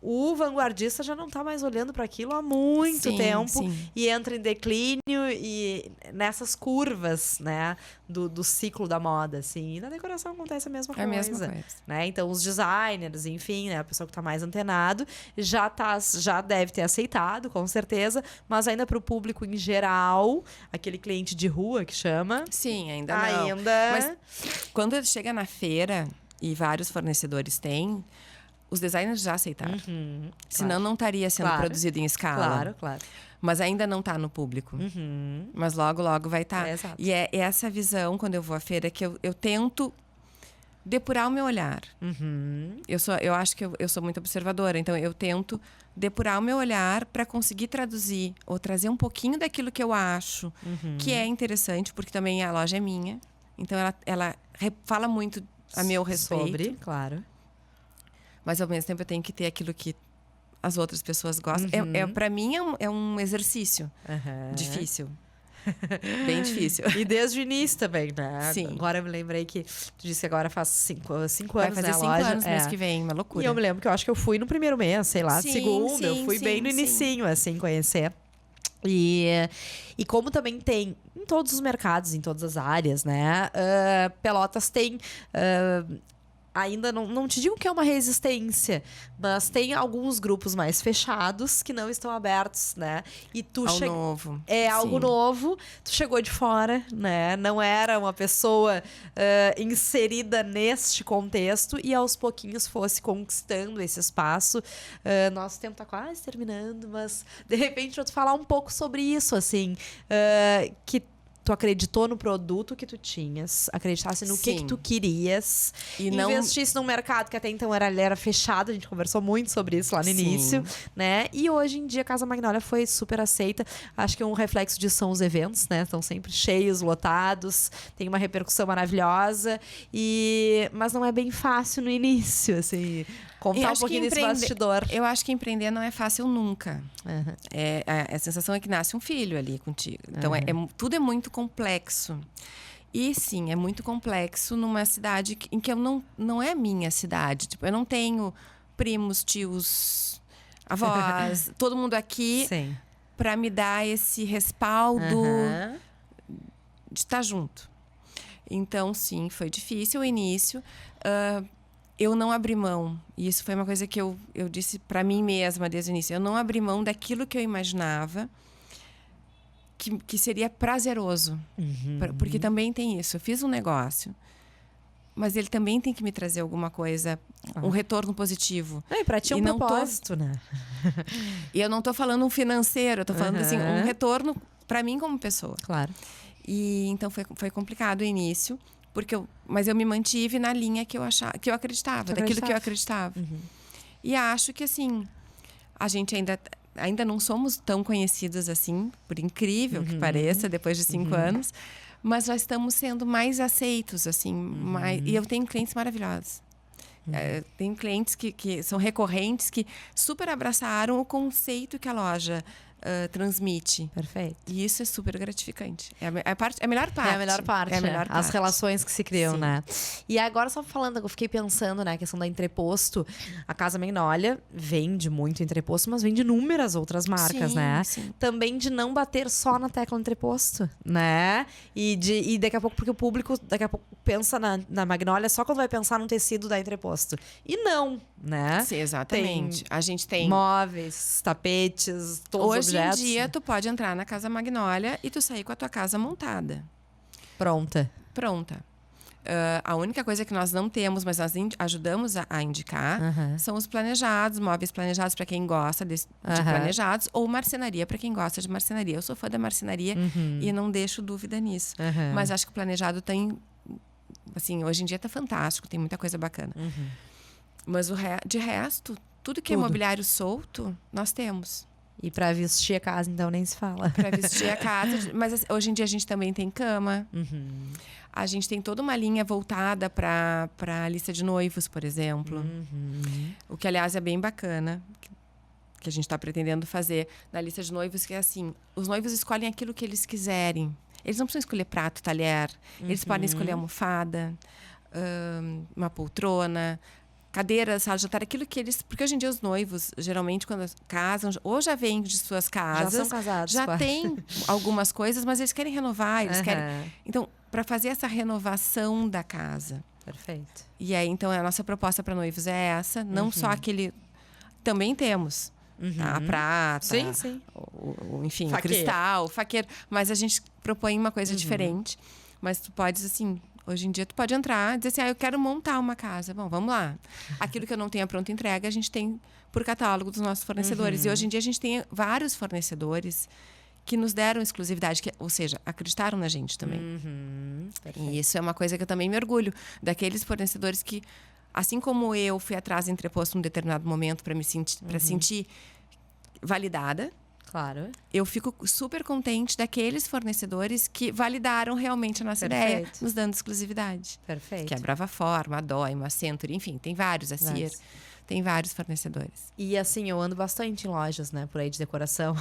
o vanguardista já não está mais olhando para aquilo há muito tempo e entra em declínio e nessas curvas, né, do ciclo da moda, assim. E na decoração acontece a mesma coisa. É a mesma coisa. Né? Então, os designers, enfim, né, a pessoa que está mais antenado já deve ter aceitado, com certeza, mas ainda para o público em geral, aquele cliente de rua que chama... Sim, ainda não. Mas quando chega na feira e vários fornecedores têm, os designers já aceitaram. Senão não estaria sendo produzido em escala. Claro. Mas ainda não está no público. Mas logo, logo vai estar. E é essa visão, quando eu vou à feira, que eu tento depurar o meu olhar. Eu acho que eu sou muito observadora. Então, eu tento depurar o meu olhar para conseguir traduzir ou trazer um pouquinho daquilo que eu acho que é interessante, porque também a loja é minha. Então, ela fala muito a meu respeito. Sobre, claro. Mas, ao mesmo tempo, eu tenho que ter aquilo que as outras pessoas gostam. Para mim, é um exercício difícil. Bem difícil. E desde o início também, né? Sim. Agora eu me lembrei que tu disse que agora faz 5 anos, vai fazer 5 anos no mês que vem, uma loucura. E eu me lembro que eu acho que eu fui no primeiro mês, sei lá, segundo. Eu fui bem no inicinho, assim, conhecer. E como também tem em todos os mercados, em todas as áreas, né? Pelotas tem... ainda não te digo que é uma resistência, mas tem alguns grupos mais fechados que não estão abertos, né? E tu novo. Algo novo. Tu chegou de fora, né? Não era uma pessoa inserida neste contexto e aos pouquinhos fosse conquistando esse espaço. Nosso tempo tá quase terminando, mas de repente eu te falar um pouco sobre isso, assim, que tu acreditou no produto que tu tinhas, acreditasse no que tu querias, e investisse num mercado que até então era fechado, a gente conversou muito sobre isso lá no início, né? E hoje em dia a Casa Magnólia foi super aceita. Acho que um reflexo disso são os eventos, né? Estão sempre cheios, lotados, tem uma repercussão maravilhosa, mas não é bem fácil no início, assim... Contar um pouquinho desse bastidor. Eu acho que empreender não é fácil nunca. A sensação é que nasce um filho ali contigo. Então, tudo é muito complexo. E, sim, é muito complexo numa cidade em que não é minha cidade. Tipo, eu não tenho primos, tios, avós, todo mundo aqui para me dar esse respaldo de estar junto. Então, sim, foi difícil o início. Eu não abri mão. E isso foi uma coisa que eu disse para mim mesma desde o início. Eu não abri mão daquilo que eu imaginava que seria prazeroso. Porque também tem isso. Eu fiz um negócio, mas ele também tem que me trazer alguma coisa, um retorno positivo. E para ti é um propósito, né? E eu não tô falando um financeiro, eu tô falando assim, um retorno para mim como pessoa. Claro. E então foi complicado o início. Mas eu me mantive na linha que eu acreditava, daquilo que eu acreditava. E acho que, assim, a gente ainda não somos tão conhecidas assim, por incrível que pareça, depois de 5 anos, mas já estamos sendo mais aceitos, assim, e eu tenho clientes maravilhosos. Tenho clientes que são recorrentes, que super abraçaram o conceito que a loja transmite. Perfeito. E isso é super gratificante. É a melhor parte. É a melhor parte. As relações que se criam, né? E agora, só falando, eu fiquei pensando, né, a questão da entreposto. A Casa Magnólia vende muito entreposto, mas vende inúmeras outras marcas, né? Sim. Também de não bater só na tecla entreposto, né? E daqui a pouco, porque o público daqui a pouco pensa na Magnólia só quando vai pensar num tecido da entreposto. E não, né? Sim, exatamente. A gente tem móveis, tapetes, todos os objetos. Hoje em dia, tu pode entrar na Casa Magnólia e tu sair com a tua casa montada. Pronta. A única coisa que nós não temos, mas nós ajudamos a indicar, são os planejados, móveis planejados para quem gosta de planejados, ou marcenaria para quem gosta de marcenaria. Eu sou fã da marcenaria e não deixo dúvida nisso. Mas acho que o planejado tem... Assim, hoje em dia tá fantástico, tem muita coisa bacana. Mas de resto, tudo que é imobiliário solto, nós temos. E para vestir a casa, então, nem se fala. Para vestir a casa. Mas hoje em dia a gente também tem cama. A gente tem toda uma linha voltada para a lista de noivos, por exemplo. O que, aliás, é bem bacana, que a gente está pretendendo fazer na lista de noivos, que é assim, os noivos escolhem aquilo que eles quiserem. Eles não precisam escolher prato, talher. Eles podem escolher almofada, uma poltrona, cadeira, sala de jantar, aquilo que eles... Porque hoje em dia os noivos, geralmente, quando casam, ou já vêm de suas casas... Já são casados. Já tem algumas coisas, mas eles querem renovar, eles querem... Então, para fazer essa renovação da casa. Perfeito. E aí, então, a nossa proposta para noivos é essa. Não só aquele... Também temos... Tá? A prata, sim. Enfim, Faqueiro. o cristal, o faqueiro. Mas a gente propõe uma coisa diferente. Mas tu podes, assim... Hoje em dia, tu pode entrar e dizer assim, eu quero montar uma casa. Bom, vamos lá. Aquilo que eu não tenho a pronta entrega, a gente tem por catálogo dos nossos fornecedores. E hoje em dia, a gente tem vários fornecedores que nos deram exclusividade. Ou seja, acreditaram na gente também. E isso é uma coisa que eu também me orgulho. Daqueles fornecedores que, assim como eu fui atrás e entreposto num determinado momento para me sentir validada, claro. Eu fico super contente daqueles fornecedores que validaram realmente a nossa ideia, nos dando exclusividade. Perfeito. Que é a Brava Forma, a Doima, a Century, enfim, tem vários, a Sear. Tem vários fornecedores. E assim, eu ando bastante em lojas, né, por aí de decoração.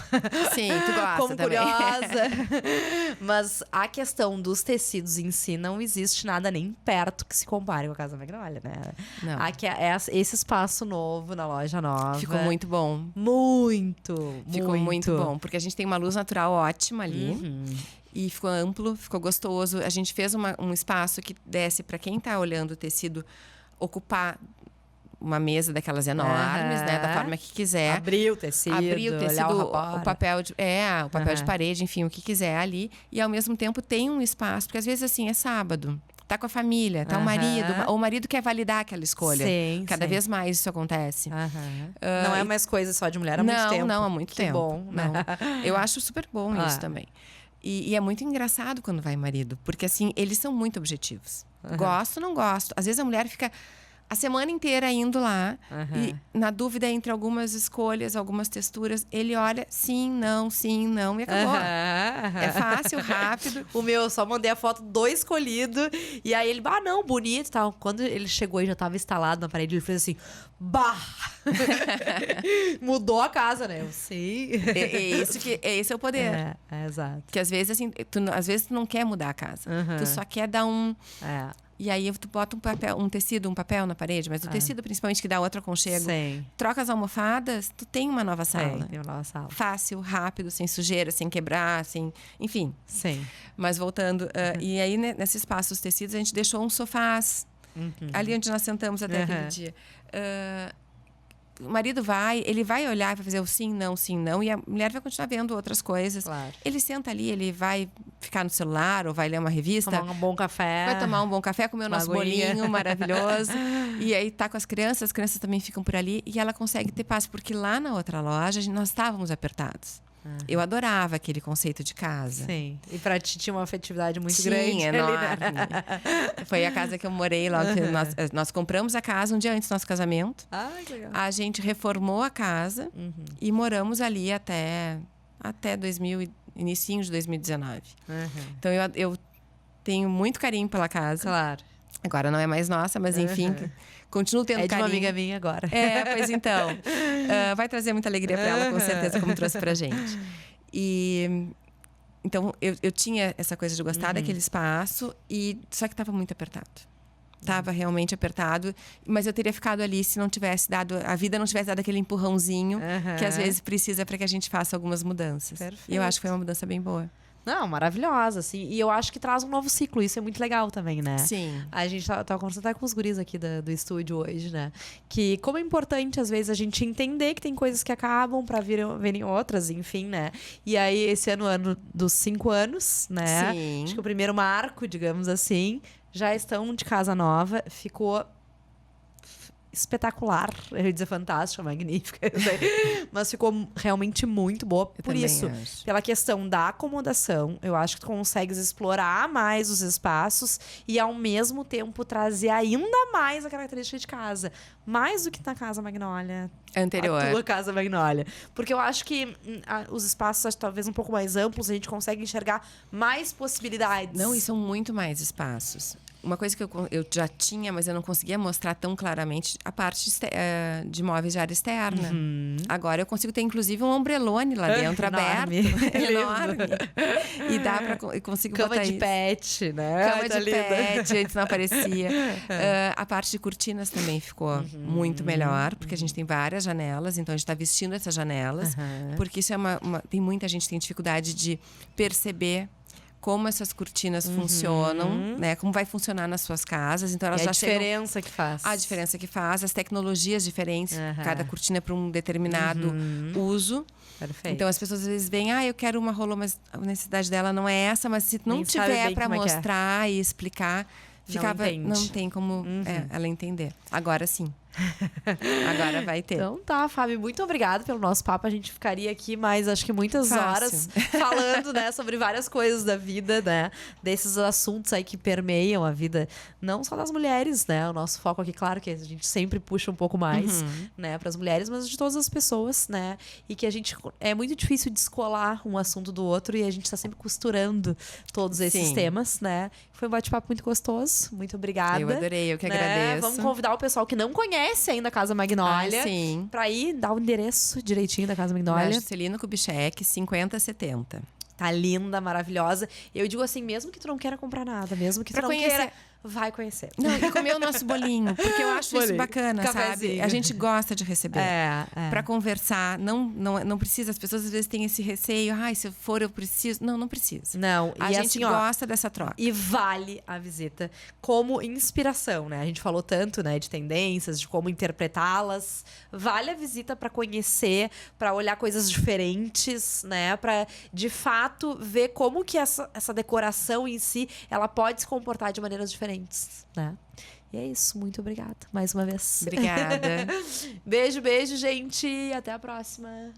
Sim, tu gosta como também. curiosa. Mas a questão dos tecidos em si, não existe nada nem perto que se compare com a Casa Magnolia, né? Não. Aqui esse espaço novo na loja nova. Ficou muito bom. Ficou muito bom, porque a gente tem uma luz natural ótima ali. E ficou amplo, ficou gostoso. A gente fez um espaço que desse para quem está olhando o tecido ocupar uma mesa daquelas enormes, né? Da forma que quiser. Abrir o tecido, o papel de parede, enfim, o que quiser ali. E ao mesmo tempo tem um espaço, porque às vezes assim, é sábado. Tá com a família, tá o marido. Ou o marido quer validar aquela escolha. Cada vez mais isso acontece. Não é mais coisa só de mulher há muito tempo. Não, há muito tempo. Bom, não. Eu acho super bom isso também. E é muito engraçado quando vai marido. Porque assim, eles são muito objetivos. Gosto, não gosto. Às vezes a mulher fica a semana inteira indo lá e na dúvida entre algumas escolhas, algumas texturas, ele olha sim, não e acabou. É fácil, rápido. O meu, eu só mandei a foto do escolhido e aí ele, não, bonito e tal. Quando ele chegou e já tava instalado na parede, ele fez assim, mudou a casa, né? Eu sei. Esse é o poder. Exato. Que às vezes, assim, às vezes tu não quer mudar a casa. Tu só quer dar um... E aí tu bota um tecido, um papel na parede, mas o tecido principalmente que dá outro aconchego. Sim. Troca as almofadas, tu tem uma nova sala. Tem uma nova sala. Fácil, rápido, sem sujeira, sem quebrar, enfim. Sim. Mas voltando, e aí nesse espaço dos tecidos a gente deixou uns sofás ali onde nós sentamos até aquele dia. O marido ele vai olhar e vai fazer o sim, não, e a mulher vai continuar vendo outras coisas. Claro. Ele senta ali, ele vai ficar no celular ou vai ler uma revista. Tomar um bom café. Vai tomar um bom café, comer o nosso bolinho maravilhoso. E aí tá com as crianças também ficam por ali e ela consegue ter paz, porque lá na outra loja nós estávamos apertados. Eu adorava aquele conceito de casa. Sim. E pra ti tinha uma afetividade muito grande. Enorme. Ali, né? Foi a casa que eu morei lá. Nós compramos a casa um dia antes do nosso casamento. Que legal. A gente reformou a casa e moramos ali até inicinho de 2019. Então eu tenho muito carinho pela casa. Claro. Agora não é mais nossa, mas enfim, continuo tendo carinho. É de uma amiga minha agora. Pois então. Vai trazer muita alegria para ela, com certeza, como trouxe pra gente. E então eu tinha essa coisa de gostar daquele espaço, só que estava muito apertado. Estava realmente apertado, mas eu teria ficado ali se não tivesse a vida não tivesse dado aquele empurrãozinho que às vezes precisa para que a gente faça algumas mudanças. Perfeito. E eu acho que foi uma mudança bem boa. Não, maravilhosa, assim. E eu acho que traz um novo ciclo. Isso é muito legal também, né? Sim. A gente tava conversando até com os guris aqui do estúdio hoje, né? Que como é importante, às vezes, a gente entender que tem coisas que acabam pra virem outras, enfim, né? E aí, esse ano dos 5 anos, né? Sim. Acho que o primeiro marco, digamos assim, já estão de casa nova. Ficou espetacular. Eu ia dizer fantástica, magnífica. Mas ficou realmente muito boa. Por isso, acho. pela questão da acomodação, eu acho que tu consegues explorar mais os espaços e, ao mesmo tempo, trazer ainda mais a característica de casa. Mais do que na Casa Magnólia. Anterior. A tua Casa Magnólia. Porque eu acho que os espaços, talvez um pouco mais amplos, a gente consegue enxergar mais possibilidades. Não, e são muito mais espaços. Uma coisa que eu já tinha, mas eu não conseguia mostrar tão claramente, a parte de móveis de área externa. Agora eu consigo ter, inclusive, um ombrelone lá dentro, aberto. Enorme. E dá pra... Eu consigo Cama botar de isso. pet, né? Cama de pet, antes não aparecia. A parte de cortinas também ficou muito melhor, porque a gente tem várias janelas, então a gente está vestindo essas janelas. Porque isso é tem muita gente que tem dificuldade de perceber como essas cortinas funcionam, né? Como vai funcionar nas suas casas. Então elas já chegam... A diferença que faz. A diferença que faz, as tecnologias diferentes, cada cortina é para um determinado uso. Perfeito. Então as pessoas às vezes veem, eu quero uma rolô, mas a necessidade dela não é essa, mas se não tiver para mostrar e explicar, não tem como ela entender. Agora sim. Agora vai ter. Então tá, Fábio, muito obrigada pelo nosso papo. A gente ficaria aqui mais, acho que muitas horas falando, né, sobre várias coisas da vida, né, desses assuntos aí que permeiam a vida, não só das mulheres, né, o nosso foco aqui, claro que a gente sempre puxa um pouco mais, né, para as mulheres, mas de todas as pessoas, né, e que a gente, é muito difícil descolar um assunto do outro e a gente tá sempre costurando todos esses temas, né. Foi um bate-papo muito gostoso, muito obrigada. Eu adorei, eu que agradeço. Vamos convidar o pessoal que não conhece ainda a Casa Magnólia pra ir dar o endereço direitinho da Casa Magnólia. Juscelino Kubitschek, 5070. Tá linda, maravilhosa. Eu digo assim, mesmo que tu não queira comprar nada, mesmo que tu não queira, vai conhecer. Não, e comer o nosso bolinho, porque eu acho isso bacana, sabe? A gente gosta de receber. Pra conversar, não precisa. As pessoas às vezes têm esse receio, se eu for eu preciso. Não precisa. Não, a gente gosta dessa troca. E vale a visita como inspiração, né? A gente falou tanto, né, de tendências, de como interpretá-las. Vale a visita pra conhecer, pra olhar coisas diferentes, né? Pra, de fato, ver como que essa decoração em si, ela pode se comportar de maneiras diferentes. Né? E é isso, muito obrigada mais uma vez. Obrigada. Beijo, gente. Até a próxima.